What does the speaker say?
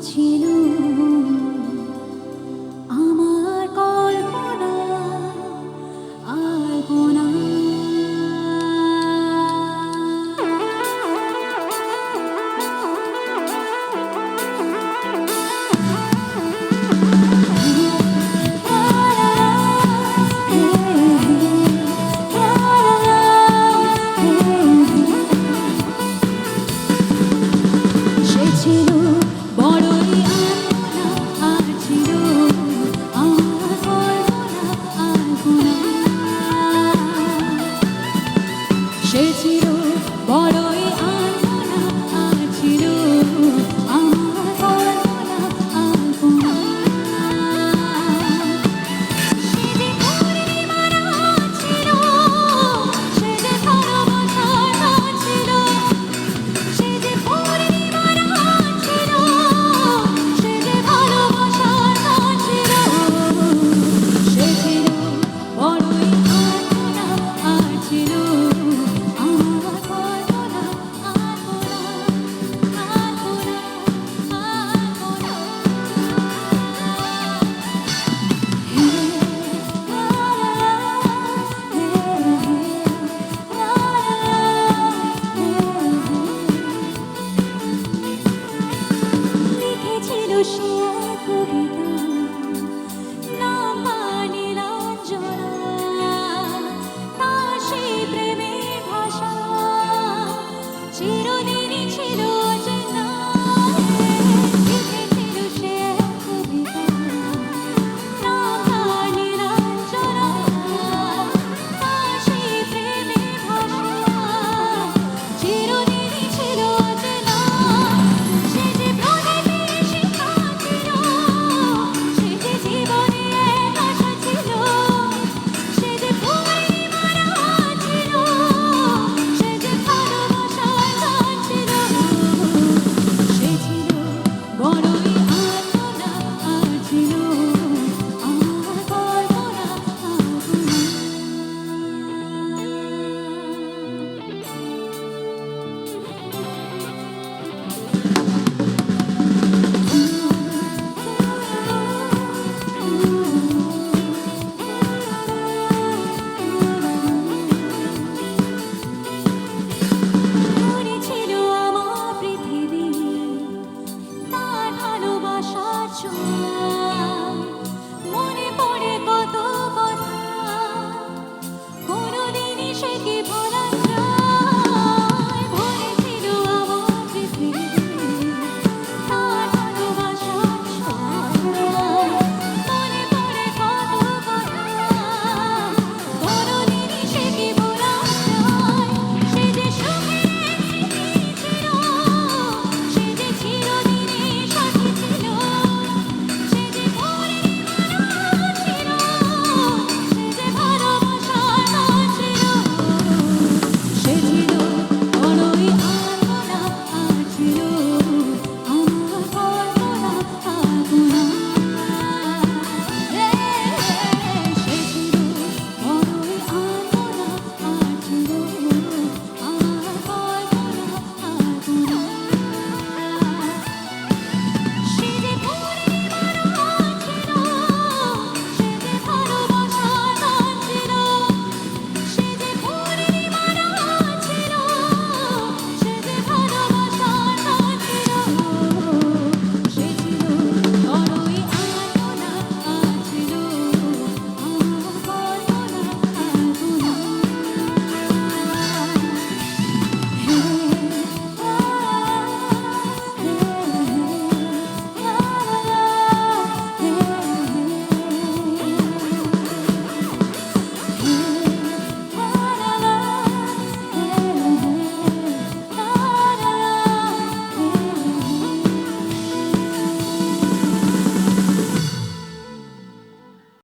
ছিল আমার কল্পনা আলপনা। সে ছিল বড়ই আলপনা আর ছিল আমার কল্পনা আলপনা। সে ছিল বড়ই আলপনা আর ছিল আমার কল্পনা আলপনা। সে যে পূর্ণিমার রাত ছিল, সে যে ভালোবাসার রাত ছিল। সে যে পূর্ণিমার রাত ছিল, সে যে ভালোবাসার রাত ছিল। সে ছিল বড়ই আলপনা আর ছিল আমার কল্পনা আলপনা আলপনা আলপনা। লিখেছিল সে কবিতা, নাম নীলাঞ্জনা। তার সেই প্রেমের ভাষা চিরদিনই ছিল চেনা। লিখেছিল সে কবিতা, নাম নীলাঞ্জনা। তার সেই প্রেমের ভাষা চিরদিনই ছিল চেনা। সে যে প্রদীপের শিখা ছিল, সে যে জীবনে এক আশা ছিল। সে যে পূর্ণিমার রাত ছিল, সে যে ভালোবাসার গান ছিল। সে ছিল বড়ই আলপনা আর ছিল আমার কল্পনা আলপনা। মনে ছিল আমার পৃথিবী, তার ভালোবাসার ছোঁয়া।